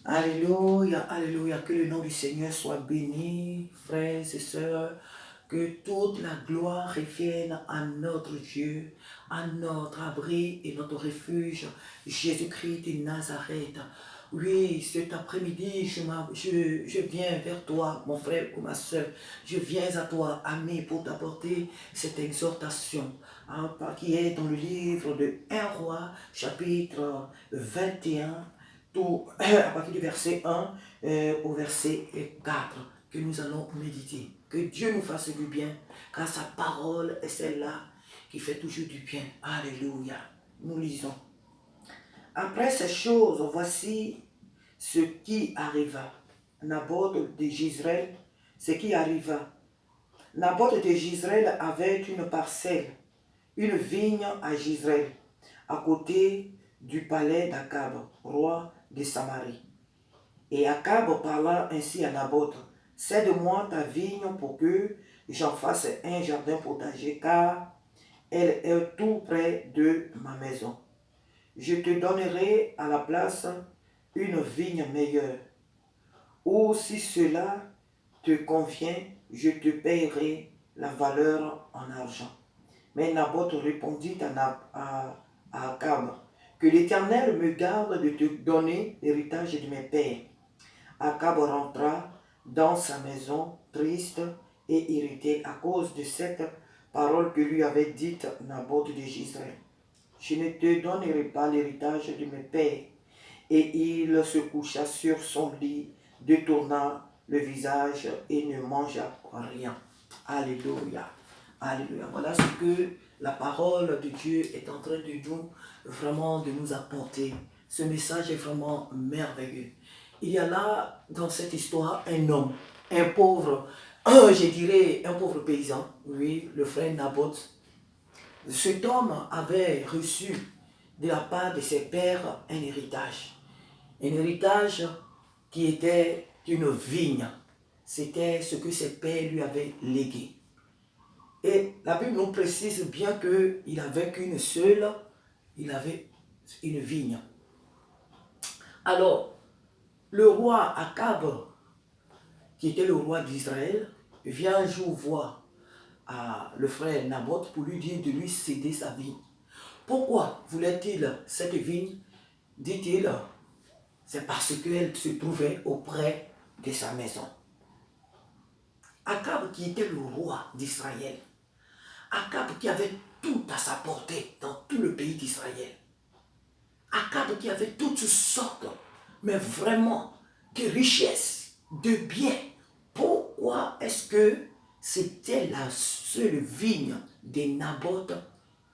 Alléluia, alléluia, que le nom du Seigneur soit béni, frères et sœurs, que toute la gloire revienne à notre Dieu, à notre abri et notre refuge, Jésus-Christ de Nazareth. Oui, cet après-midi, je viens vers toi, mon frère ou ma soeur. Je viens à toi, ami, pour t'apporter cette exhortation qui est dans le livre de 1 Roi, chapitre 21, à partir du verset 1 au verset 4, que nous allons méditer. Que Dieu nous fasse du bien, car sa parole est celle-là qui fait toujours du bien. Alléluia. Nous lisons. Après ces choses, voici ce qui arriva. Naboth de Jezreel, ce qui arriva. Naboth de Jezreel avait une parcelle, une vigne à Jezreel, à côté du palais d'Akab, roi de Samarie. Et Akab parla ainsi à Naboth, cède-moi ta vigne pour que j'en fasse un jardin potager, car elle est tout près de ma maison. Je te donnerai à la place une vigne meilleure, ou si cela te convient, je te paierai la valeur en argent. Mais Naboth répondit à Akab, que l'Éternel me garde de te donner l'héritage de mes pères. Akab rentra dans sa maison triste et irrité à cause de cette parole que lui avait dite Naboth de Jezreel. Je ne te donnerai pas l'héritage de mes pères. Et il se coucha sur son lit, détourna le visage et ne mangea rien. Alléluia. Alléluia. Voilà ce que la parole de Dieu est en train de nous apporter. Ce message est vraiment merveilleux. Il y a là, dans cette histoire, un homme, un pauvre, je dirais un pauvre paysan, oui, le frère Naboth. Cet homme avait reçu de la part de ses pères un héritage. Un héritage qui était une vigne. C'était ce que ses pères lui avaient légué. Et la Bible nous précise bien qu'il n'avait qu'une seule, il avait une vigne. Alors, le roi Akab, qui était le roi d'Israël, vient un jour voir le frère Naboth pour lui dire de lui céder sa vigne. Pourquoi voulait-il cette vigne? Dit-il, c'est parce qu'elle se trouvait auprès de sa maison. Akab qui était le roi d'Israël, Akab qui avait tout à sa portée dans tout le pays d'Israël, Akab qui avait toutes sortes, mais vraiment de richesses, de biens. Pourquoi est-ce que c'était la seule vigne de Naboth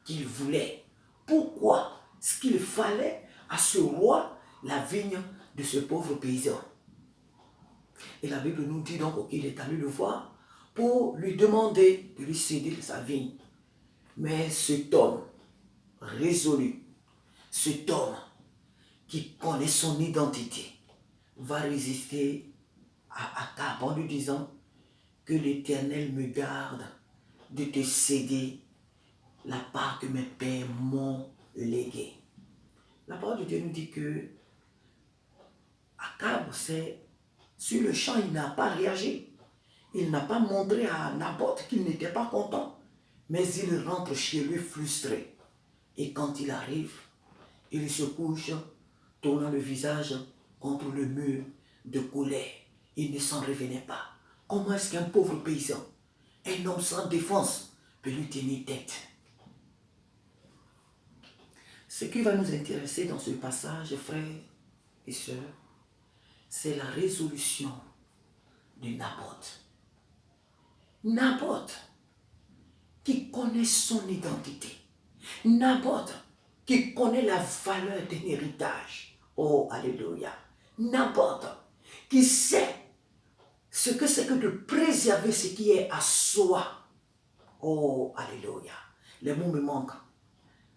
qu'il voulait? Pourquoi est-ce qu'il fallait à ce roi la vigne de ce pauvre paysan? Et la Bible nous dit donc qu'il est allé le voir pour lui demander de lui céder sa vigne. Mais cet homme résolu, cet homme qui connaît son identité, va résister à Akab en lui disant que l'Éternel me garde de te céder la part que mes pères m'ont léguée. La parole de Dieu nous dit que Akab, sur le champ, il n'a pas réagi. Il n'a pas montré à Naboth qu'il n'était pas content. Mais il rentre chez lui frustré. Et quand il arrive, il se couche, tournant le visage contre le mur de colère. Il ne s'en revenait pas. Comment est-ce qu'un pauvre paysan, un homme sans défense, peut lui tenir tête? Ce qui va nous intéresser dans ce passage, frères et sœurs, c'est la résolution de Naboth. Naboth qui connaît son identité. Naboth qui connaît la valeur d'un héritage. Oh, alléluia. Naboth qui sait ce que c'est que de préserver ce qui est à soi. Oh, alléluia. Les mots me manquent.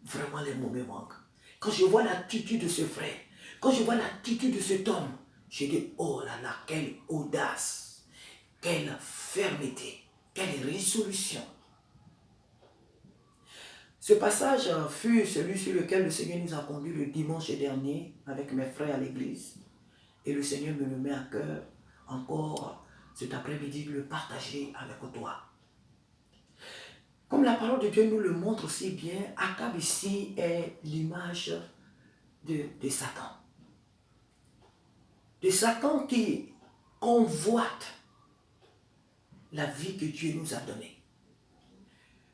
Vraiment, les mots me manquent. Quand je vois l'attitude de ce frère, quand je vois l'attitude de cet homme, je dis, oh là là, quelle audace, quelle fermeté, quelle résolution. Ce passage fut celui sur lequel le Seigneur nous a conduits le dimanche dernier avec mes frères à l'église. Et le Seigneur me le met à cœur encore cet après-midi de le partager avec toi. Comme la parole de Dieu nous le montre si bien, Akab ici est l'image de Satan. De Satan qui convoite la vie que Dieu nous a donnée.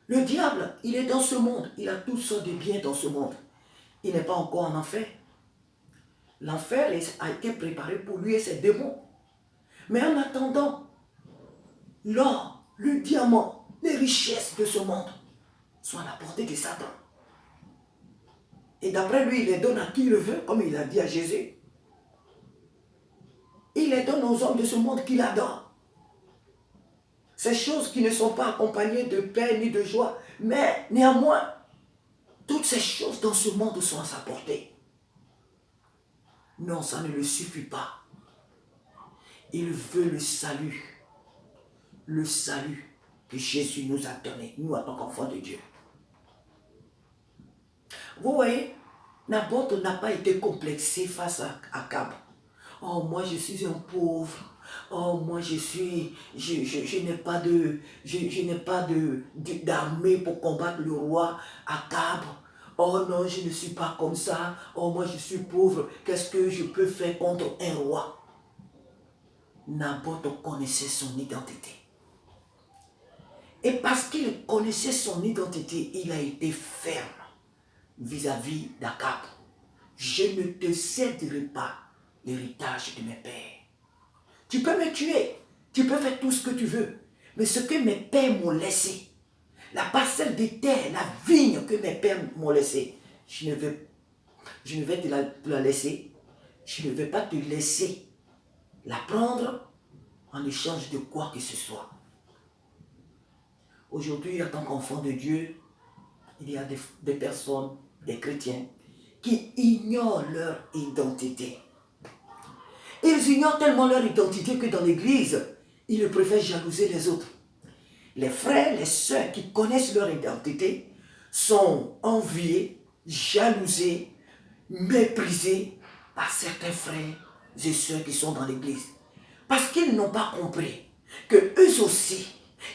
Le diable, il est dans ce monde. Il a toutes sortes de biens dans ce monde. Il n'est pas encore en enfer. L'enfer a été préparé pour lui et ses démons. Mais en attendant, l'or, le diamant, les richesses de ce monde sont à la portée de Satan. Et d'après lui, il les donne à qui il veut, comme il a dit à Jésus. Il les donne aux hommes de ce monde qu'il adore. Ces choses qui ne sont pas accompagnées de paix ni de joie, mais néanmoins, toutes ces choses dans ce monde sont à sa portée. Non, ça ne le suffit pas. Il veut le salut que Jésus nous a donné, nous en tant qu'enfants de Dieu. Vous voyez, Naboth n'a pas été complexé face à Akab. Oh, moi je suis un pauvre. Oh, moi je n'ai pas d'armée pour combattre le roi Akab. Oh non, je ne suis pas comme ça. Oh, moi je suis pauvre. Qu'est-ce que je peux faire contre un roi? Naboth connaissait son identité. Et parce qu'il connaissait son identité, il a été ferme vis-à-vis d'Akab. Je ne te céderai pas l'héritage de mes pères. Tu peux me tuer, tu peux faire tout ce que tu veux, mais ce que mes pères m'ont laissé, la parcelle de terre, la vigne que mes pères m'ont laissé, je ne vais te la laisser, je ne vais pas te laisser la prendre en échange de quoi que ce soit. Aujourd'hui, en tant qu'enfant de Dieu, il y a des personnes, des chrétiens, qui ignorent leur identité. Ils ignorent tellement leur identité que dans l'église, ils préfèrent jalouser les autres. Les frères, les sœurs qui connaissent leur identité sont enviés, jalousés, méprisés par certains frères et sœurs qui sont dans l'église. Parce qu'ils n'ont pas compris que eux aussi,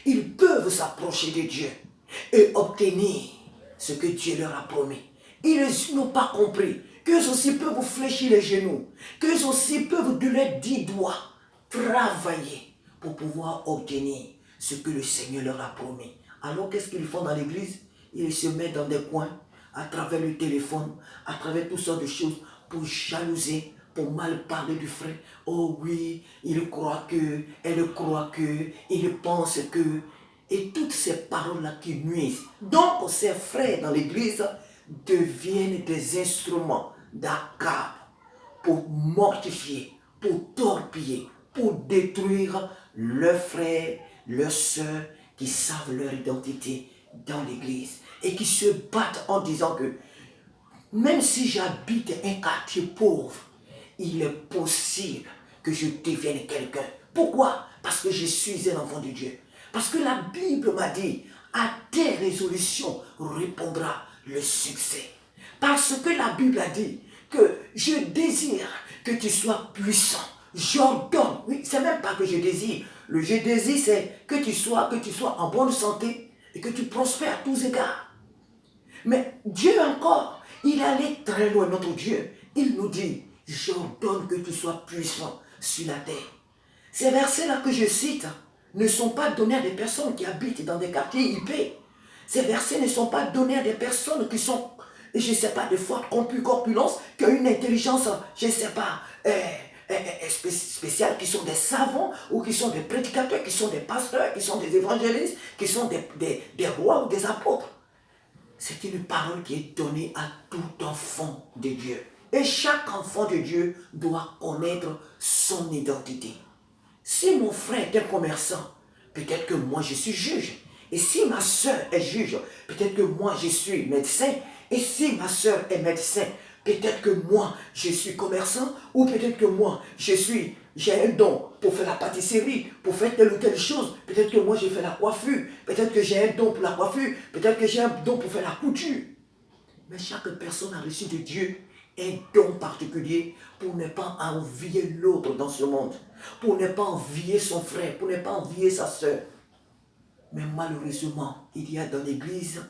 ils peuvent s'approcher de Dieu et obtenir ce que Dieu leur a promis. Ils n'ont pas compris qu'eux aussi peuvent fléchir les genoux, qu'eux aussi peuvent de leurs 10 doigts travailler pour pouvoir obtenir ce que le Seigneur leur a promis. Alors qu'est-ce qu'ils font dans l'église? Ils se mettent dans des coins, à travers le téléphone, à travers toutes sortes de choses, pour jalouser, pour mal parler du frère. Oh oui, il croit que, elle croit que, il pense que, et toutes ces paroles-là qui nuisent. Donc ces frères dans l'église deviennent des instruments d'Akab pour mortifier, pour torpiller, pour détruire leurs frères, leurs sœurs qui savent leur identité dans l'église et qui se battent en disant que même si j'habite un quartier pauvre, il est possible que je devienne quelqu'un. Pourquoi? Parce que je suis un enfant de Dieu. Parce que la Bible m'a dit, à tes résolutions répondra le succès. Parce que la Bible a dit que je désire que tu sois puissant. J'ordonne. Oui, c'est même pas que je désire. Le je désire, c'est que tu sois en bonne santé et que tu prospères à tous égards. Mais Dieu encore, il est allé très loin, notre Dieu. Il nous dit, j'ordonne que tu sois puissant sur la terre. Ces versets-là que je cite ne sont pas donnés à des personnes qui habitent dans des quartiers IP. Ces versets ne sont pas donnés à des personnes qui sont, je ne sais pas, de forte corpulence, qui ont une intelligence, je ne sais pas, spéciale, qui sont des savants, ou qui sont des prédicateurs, qui sont des pasteurs, qui sont des évangélistes, qui sont des rois ou des apôtres. C'est une parole qui est donnée à tout enfant de Dieu. Et chaque enfant de Dieu doit connaître son identité. Si mon frère est un commerçant, peut-être que moi je suis juge. Et si ma soeur est juge, peut-être que moi je suis médecin. Et si ma soeur est médecin, peut-être que moi je suis commerçant. Ou peut-être que moi j'ai un don pour faire la pâtisserie, pour faire telle ou telle chose. Peut-être que moi j'ai fait la coiffure. Peut-être que j'ai un don pour la coiffure. Peut-être que j'ai un don pour faire la couture. Mais chaque personne a reçu de Dieu un don particulier pour ne pas envier l'autre dans ce monde, pour ne pas envier son frère, pour ne pas envier sa soeur. Mais malheureusement, il y a dans l'église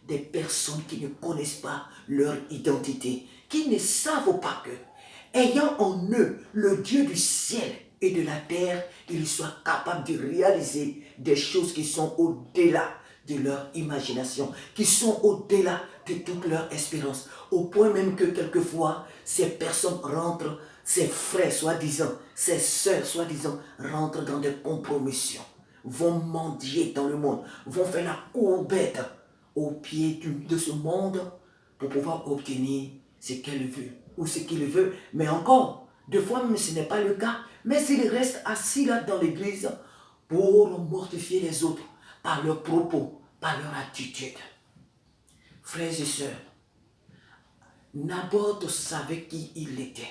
des personnes qui ne connaissent pas leur identité, qui ne savent pas que, ayant en eux le Dieu du ciel et de la terre, ils soient capables de réaliser des choses qui sont au-delà de leur imagination, qui sont au-delà de toute leur espérance, au point même que quelquefois, ces personnes rentrent, ces frères soi-disant, ces sœurs soi-disant, rentrent dans des compromissions, vont mendier dans le monde, vont faire la courbette au pied de ce monde pour pouvoir obtenir ce qu'elle veut ou ce qu'il veut. Mais encore, des fois même ce n'est pas le cas, mais s'ils restent assis là dans l'église pour mortifier les autres par leurs propos, par leur attitude. Frères et sœurs, Naboth savait qui il était.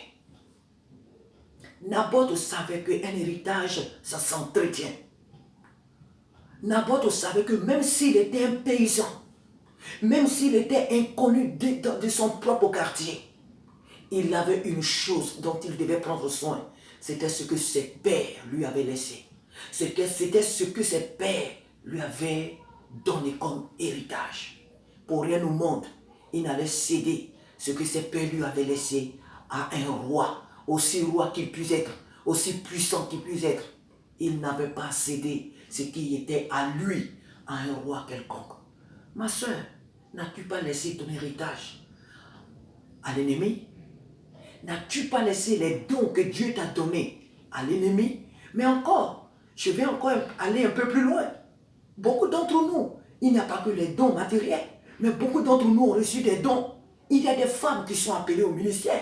Naboth savait qu'un héritage, ça s'entretient. Naboth savait que même s'il était un paysan, même s'il était inconnu de son propre quartier, il avait une chose dont il devait prendre soin. C'était ce que ses pères lui avaient laissé. C'était ce que ses pères lui avaient donné comme héritage. Pour rien au monde, il n'allait céder ce que ses pères lui avaient laissé à un roi, aussi roi qu'il puisse être, aussi puissant qu'il puisse être. Il n'avait pas cédé ce qui était à lui, à un roi quelconque. Ma soeur, n'as-tu pas laissé ton héritage à l'ennemi? N'as-tu pas laissé les dons que Dieu t'a donnés à l'ennemi? Mais encore, je vais encore aller un peu plus loin. Beaucoup d'entre nous, il n'y a pas que les dons matériels, mais beaucoup d'entre nous ont reçu des dons. Il y a des femmes qui sont appelées au ministère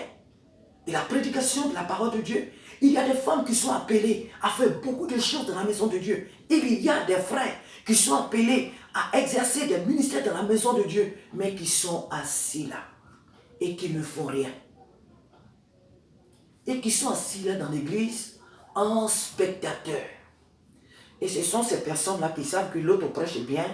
de la prédication de la parole de Dieu. Il y a des femmes qui sont appelées à faire beaucoup de choses dans la maison de Dieu. Il y a des frères qui sont appelés à exercer des ministères dans la maison de Dieu, mais qui sont assis là et qui ne font rien. Et qui sont assis là dans l'église en spectateurs. Et ce sont ces personnes-là qui savent que l'autre prêche bien,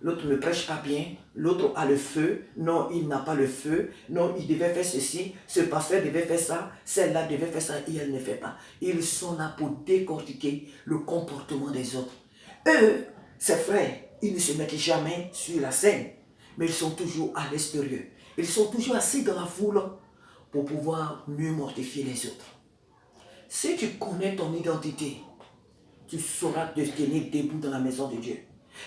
l'autre ne prêche pas bien, l'autre a le feu, non, il n'a pas le feu, non, il devait faire ceci, ce pasteur devait faire ça, celle-là devait faire ça, et elle ne fait pas. Ils sont là pour décortiquer le comportement des autres. Eux, ces frères, ils ne se mettent jamais sur la scène, mais ils sont toujours à l'extérieur. Ils sont toujours assis dans la foule pour pouvoir mieux mortifier les autres. Si tu connais ton identité, tu sauras te tenir debout dans la maison de Dieu.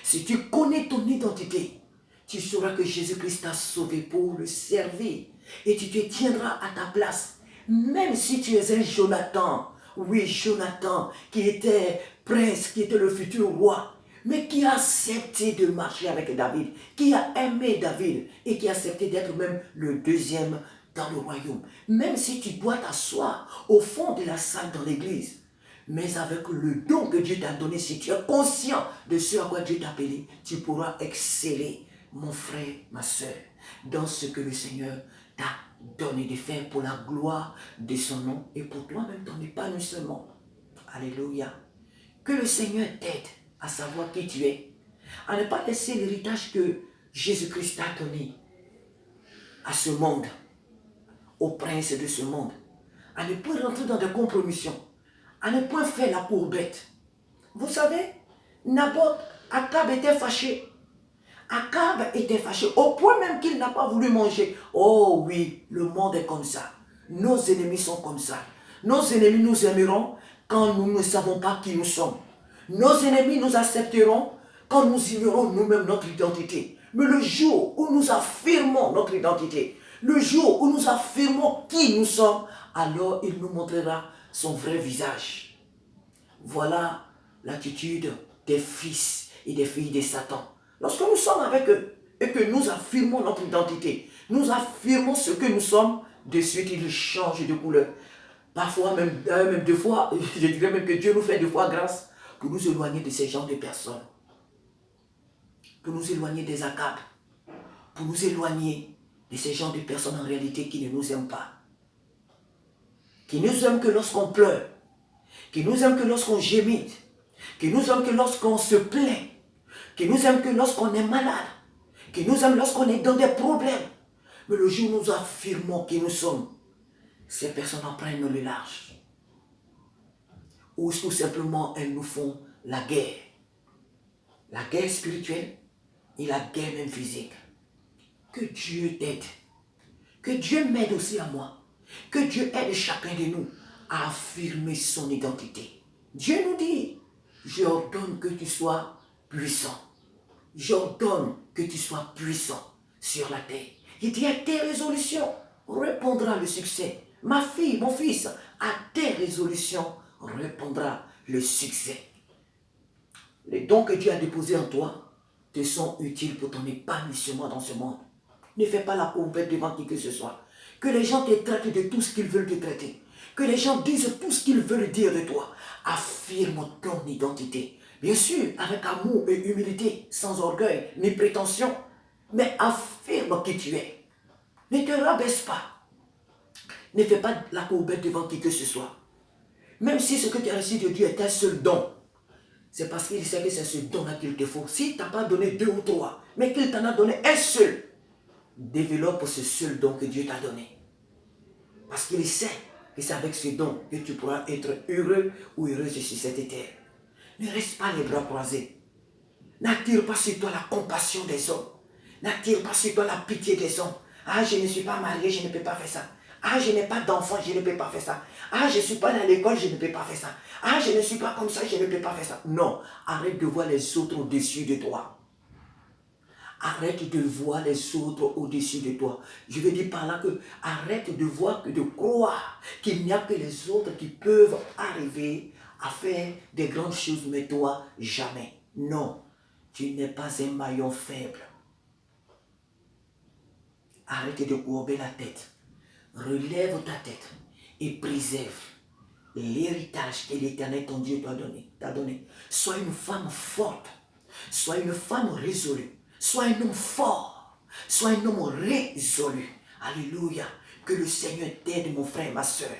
Si tu connais ton identité, tu sauras que Jésus-Christ t'a sauvé pour le servir. Et tu te tiendras à ta place. Même si tu es un Jonathan, oui, Jonathan, qui était prince, qui était le futur roi, mais qui a accepté de marcher avec David, qui a aimé David et qui a accepté d'être même le deuxième dans le royaume. Même si tu dois t'asseoir au fond de la salle dans l'église, mais avec le don que Dieu t'a donné, si tu es conscient de ce à quoi Dieu t'a appelé, tu pourras exceller, mon frère, ma soeur, dans ce que le Seigneur t'a donné de faire pour la gloire de son nom et pour toi-même ton épanouissement. Alléluia. Que le Seigneur t'aide à savoir qui tu es, à ne pas laisser l'héritage que Jésus-Christ t'a donné à ce monde, au prince de ce monde, à ne pas rentrer dans des compromissions, à ne point faire la courbette. Vous savez, Naboth, Akab était fâché. Akab était fâché, au point même qu'il n'a pas voulu manger. Oh oui, le monde est comme ça. Nos ennemis sont comme ça. Nos ennemis nous aimeront quand nous ne savons pas qui nous sommes. Nos ennemis nous accepteront quand nous ignorons nous-mêmes notre identité. Mais le jour où nous affirmons notre identité, le jour où nous affirmons qui nous sommes, alors il nous montrera son vrai visage. Voilà l'attitude des fils et des filles de Satan. Lorsque nous sommes avec eux et que nous affirmons notre identité, nous affirmons ce que nous sommes, de suite ils changent de couleur. Parfois, même deux fois, je dirais même que Dieu nous fait deux fois grâce pour nous éloigner de ces genres de personnes. Pour nous éloigner des Akab. Pour nous éloigner de ces genres de personnes en réalité qui ne nous aiment pas. Qui nous aiment que lorsqu'on pleure. Qui nous aiment que lorsqu'on gémit. Qui nous aiment que lorsqu'on se plaint. Qui nous aiment que lorsqu'on est malade. Qui nous aiment lorsqu'on est dans des problèmes. Mais le jour où nous affirmons qui nous sommes, ces personnes en prennent le large. Ou tout simplement, elles nous font la guerre. La guerre spirituelle et la guerre même physique. Que Dieu t'aide. Que Dieu m'aide aussi à moi. Que Dieu aide chacun de nous à affirmer son identité. Dieu nous dit, j'ordonne que tu sois puissant. J'ordonne que tu sois puissant sur la terre. Il dit à tes résolutions répondra le succès. Ma fille, mon fils, à tes résolutions répondra le succès. Les dons que Dieu a déposés en toi te sont utiles pour ton épanouissement dans ce monde. Ne fais pas la courbette devant qui que ce soit. Que les gens te traitent de tout ce qu'ils veulent te traiter. Que les gens disent tout ce qu'ils veulent dire de toi. Affirme ton identité. Bien sûr, avec amour et humilité, sans orgueil ni prétention. Mais affirme qui tu es. Ne te rabaisse pas. Ne fais pas la courbette devant qui que ce soit. Même si ce que tu as reçu de Dieu est un seul don, c'est parce qu'il sait que c'est ce don-là qu'il te faut. S'il ne t'a pas donné 2 ou 3, mais qu'il t'en a donné un seul, développe ce seul don que Dieu t'a donné. Parce qu'il sait que c'est avec ce don que tu pourras être heureux ou heureuse sur cette terre. Ne reste pas les bras croisés. N'attire pas sur toi la compassion des hommes. N'attire pas sur toi la pitié des hommes. Ah, je ne suis pas marié, je ne peux pas faire ça. Ah, je n'ai pas d'enfant, je ne peux pas faire ça. Ah, je ne suis pas dans l'école, je ne peux pas faire ça. Ah, je ne suis pas comme ça, je ne peux pas faire ça. Non, arrête de voir les autres au-dessus de toi. Arrête de voir les autres au-dessus de toi. Je veux dire par là que arrête de voir, de croire qu'il n'y a que les autres qui peuvent arriver à faire des grandes choses, mais toi, jamais. Non, tu n'es pas un maillon faible. Arrête de courber la tête. Relève ta tête et préserve l'héritage que l'Éternel, ton Dieu, t'a donné. Sois une femme forte. Sois une femme résolue. Sois un homme fort. Sois un homme résolu. Alléluia. Que le Seigneur t'aide, mon frère, ma soeur,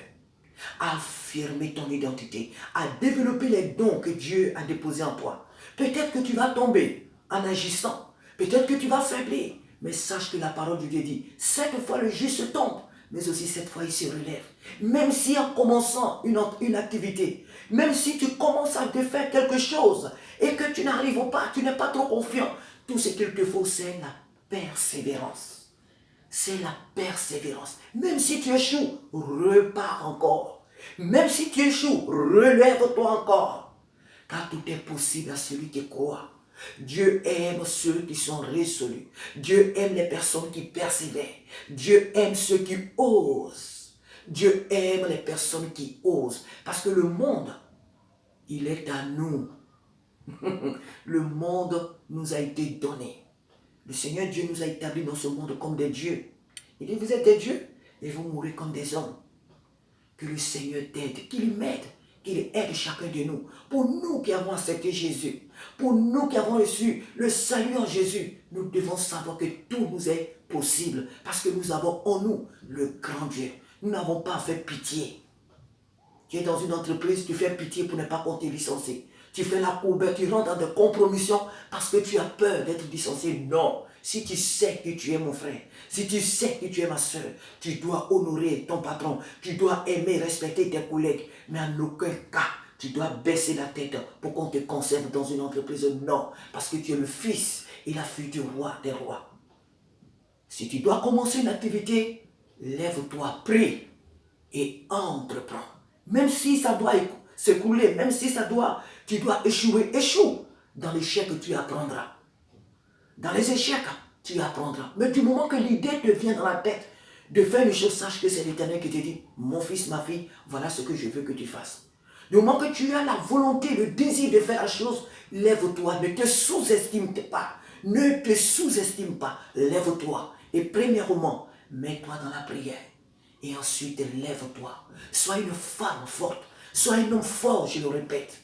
à affirmer ton identité, à développer les dons que Dieu a déposés en toi. Peut-être que tu vas tomber en agissant. Peut-être que tu vas faiblir. Mais sache que la parole de Dieu dit, 7 fois le juste tombe, mais aussi 7 fois il se relève. Même si en commençant une activité, même si tu commences à te faire quelque chose et que tu n'arrives pas, tu n'es pas trop confiant, tout ce qu'il te faut, c'est la persévérance. C'est la persévérance. Même si tu échoues, repars encore. Même si tu échoues, relève-toi encore. Car tout est possible à celui qui croit. Dieu aime ceux qui sont résolus. Dieu aime les personnes qui persévèrent. Dieu aime ceux qui osent. Dieu aime les personnes qui osent. Parce que le monde, il est à nous. Le monde nous a été donné. Le Seigneur Dieu nous a établis dans ce monde comme des dieux. Il dit, vous êtes des dieux et vous mourrez comme des hommes. Que le Seigneur t'aide, qu'il m'aide, qu'il aide chacun de nous. Pour nous qui avons accepté Jésus, pour nous qui avons reçu le salut en Jésus, nous devons savoir que tout nous est possible parce que nous avons en nous le grand Dieu. Nous n'avons pas fait pitié. Tu es dans une entreprise, tu fais pitié pour ne pas qu'on te licencie. Tu fais la courbette, tu rentres dans des compromissions parce que tu as peur d'être licencié. Non. Si tu sais que tu es mon frère, si tu sais que tu es ma soeur, tu dois honorer ton patron, tu dois aimer, respecter tes collègues, mais en aucun cas, tu dois baisser la tête pour qu'on te conserve dans une entreprise. Non, parce que tu es le fils et la fille du roi des rois. Si tu dois commencer une activité, lève-toi, prie et entreprends. Même si ça doit s'écouler, même si tu dois échouer, échoue. Dans l'échec, tu apprendras. Dans les échecs, tu apprendras. Mais du moment que l'idée te vient dans la tête de faire une chose, sache que c'est l'Éternel qui te dit, mon fils, ma fille, voilà ce que je veux que tu fasses. Du moment que tu as la volonté, le désir de faire la chose, lève-toi, ne te sous-estime pas. Ne te sous-estime pas, lève-toi. Et premièrement, mets-toi dans la prière. Et ensuite, lève-toi. Sois une femme forte. Sois un homme fort, je le répète.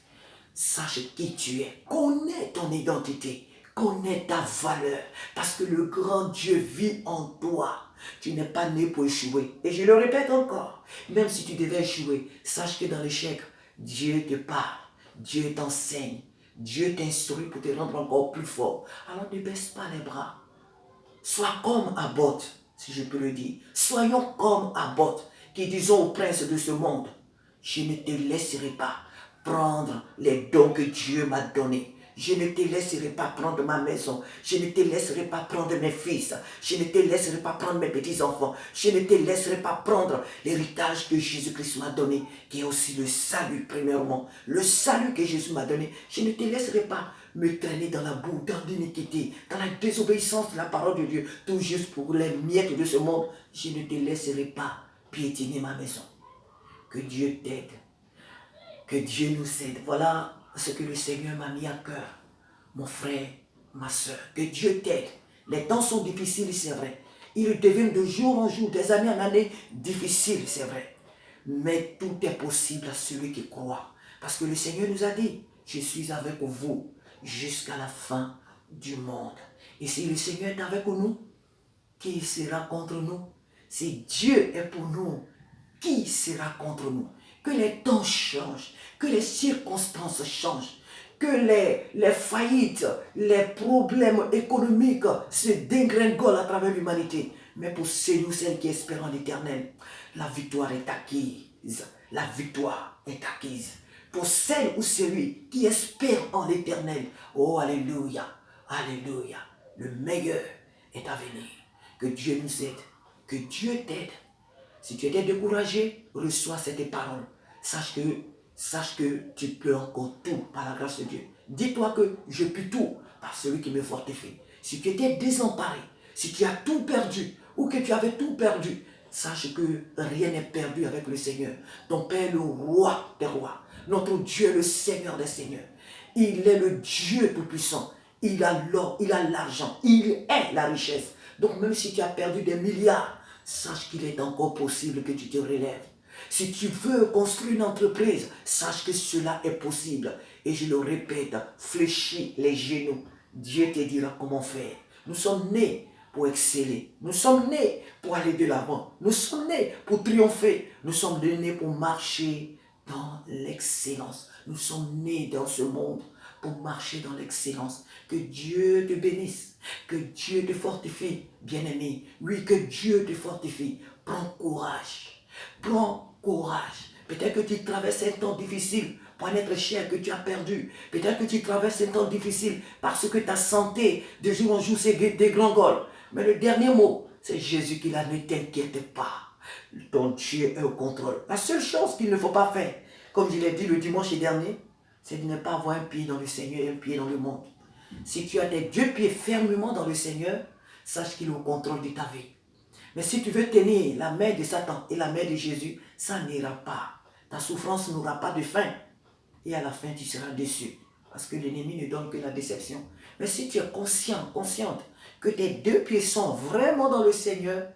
Sache qui tu es. Connais ton identité. Connais ta valeur. Parce que le grand Dieu vit en toi. Tu n'es pas né pour échouer. Et je le répète encore. Même si tu devais échouer, sache que dans l'échec, Dieu te parle. Dieu t'enseigne. Dieu t'instruit pour te rendre encore plus fort. Alors ne baisse pas les bras. Sois comme Naboth, si je peux le dire. Soyons comme Naboth, qui disons au prince de ce monde, je ne te laisserai pas prendre les dons que Dieu m'a donnés. Je ne te laisserai pas prendre ma maison. Je ne te laisserai pas prendre mes fils. Je ne te laisserai pas prendre mes petits-enfants. Je ne te laisserai pas prendre l'héritage que Jésus-Christ m'a donné, qui est aussi le salut, premièrement. Le salut que Jésus m'a donné. Je ne te laisserai pas me traîner dans la boue, dans l'iniquité, dans la désobéissance de la parole de Dieu, tout juste pour les miettes de ce monde. Je ne te laisserai pas piétiner ma maison. Que Dieu t'aide. Que Dieu nous aide. Voilà ce que le Seigneur m'a mis à cœur. Mon frère, ma soeur, que Dieu t'aide. Les temps sont difficiles, c'est vrai. Ils deviennent de jour en jour, des années en années, difficiles, c'est vrai. Mais tout est possible à celui qui croit. Parce que le Seigneur nous a dit, je suis avec vous jusqu'à la fin du monde. Et si le Seigneur est avec nous, qui sera contre nous? Si Dieu est pour nous, qui sera contre nous? Que les temps changent, que les circonstances changent, que les faillites, les problèmes économiques se dégringolent à travers l'humanité. Mais pour celui ou celle qui espère en l'Éternel, la victoire est acquise. La victoire est acquise. Pour celle ou celui qui espère en l'Éternel, oh alléluia, alléluia, le meilleur est à venir. Que Dieu nous aide, que Dieu t'aide. Si tu étais découragé, reçois cette parole. Sache que tu peux encore tout par la grâce de Dieu. Dis-toi que je peux tout par celui qui me fortifie. Si tu étais désemparé, si tu as tout perdu ou que tu avais tout perdu, sache que rien n'est perdu avec le Seigneur. Ton Père est le roi des rois. Notre Dieu est le Seigneur des seigneurs. Il est le Dieu tout-puissant. Il a l'or, il a l'argent, il est la richesse. Donc même si tu as perdu des milliards, sache qu'il est encore possible que tu te relèves. Si tu veux construire une entreprise, sache que cela est possible. Et je le répète, fléchis les genoux. Dieu te dira comment faire. Nous sommes nés pour exceller. Nous sommes nés pour aller de l'avant. Nous sommes nés pour triompher. Nous sommes nés pour marcher dans l'excellence. Nous sommes nés dans ce monde pour marcher dans l'excellence. Que Dieu te bénisse, que Dieu te fortifie, bien-aimé. Oui, que Dieu te fortifie. Prends courage, prends courage. Peut-être que tu traverses un temps difficile pour un être cher que tu as perdu. Peut-être que tu traverses un temps difficile parce que ta santé de jour en jour se dégringole. Mais le dernier mot, c'est Jésus qui l'a dit, ne t'inquiète pas. Ton Dieu est au contrôle. La seule chose qu'il ne faut pas faire, comme je l'ai dit le dimanche dernier, c'est de ne pas avoir un pied dans le Seigneur et un pied dans le monde. Si tu as tes deux pieds fermement dans le Seigneur, sache qu'il est au contrôle de ta vie. Mais si tu veux tenir la main de Satan et la main de Jésus, ça n'ira pas. Ta souffrance n'aura pas de fin. Et à la fin, tu seras déçu. Parce que l'ennemi ne donne que la déception. Mais si tu es consciente que tes deux pieds sont vraiment dans le Seigneur,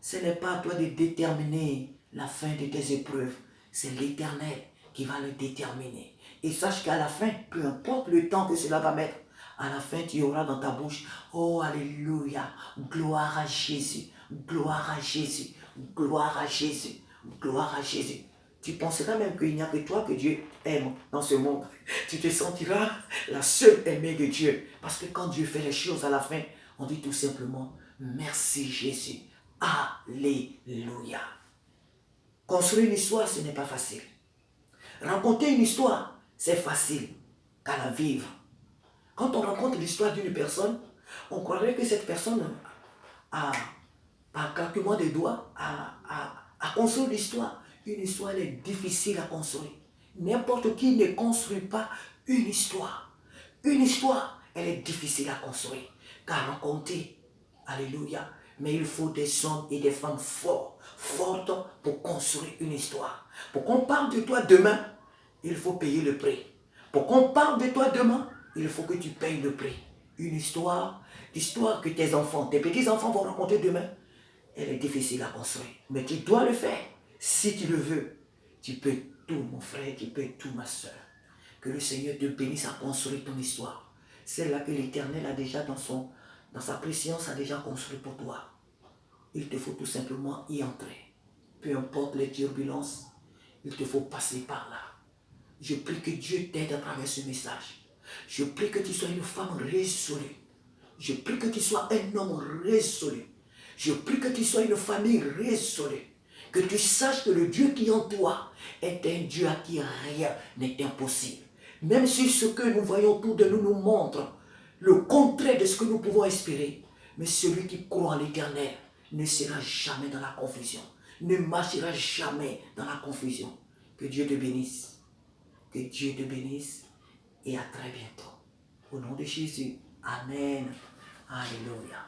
ce n'est pas à toi de déterminer la fin de tes épreuves. C'est l'Éternel qui va le déterminer. Et sache qu'à la fin, peu importe le temps que cela va mettre, à la fin, tu auras dans ta bouche, oh alléluia, gloire à Jésus, gloire à Jésus, gloire à Jésus, gloire à Jésus. Tu penseras même qu'il n'y a que toi que Dieu aime dans ce monde. Tu te sentiras la seule aimée de Dieu. Parce que quand Dieu fait les choses à la fin, on dit tout simplement, merci Jésus. Alléluia. Construire une histoire, ce n'est pas facile. Raconter une histoire, c'est facile qu'à la vivre. Quand on raconte l'histoire d'une personne, on croirait que cette personne a, par claquement des doigts, a construit l'histoire. Une histoire, elle est difficile à construire. N'importe qui ne construit pas une histoire. Une histoire, elle est difficile à construire. Qu'à raconter. Alléluia. Mais il faut des hommes et des femmes forts, fortes pour construire une histoire. Pour qu'on parle de toi demain, il faut payer le prix. Pour qu'on parle de toi demain, il faut que tu payes le prix. Une histoire, l'histoire que tes enfants, tes petits-enfants vont raconter demain, elle est difficile à construire. Mais tu dois le faire. Si tu le veux, tu peux tout, mon frère, tu peux tout, ma soeur. Que le Seigneur te bénisse à construire ton histoire. Celle-là que l'Éternel a déjà dans sa préscience, a déjà construit pour toi. Il te faut tout simplement y entrer. Peu importe les turbulences, il te faut passer par là. Je prie que Dieu t'aide à travers ce message. Je prie que tu sois une femme résolue. Je prie que tu sois un homme résolu. Je prie que tu sois une famille résolue. Que tu saches que le Dieu qui est en toi est un Dieu à qui rien n'est impossible. Même si ce que nous voyons autour de nous nous montre le contraire de ce que nous pouvons espérer, mais celui qui croit en l'Éternel ne sera jamais dans la confusion, ne marchera jamais dans la confusion. Que Dieu te bénisse. Que Dieu te bénisse et à très bientôt. Au nom de Jésus. Amen. Alléluia.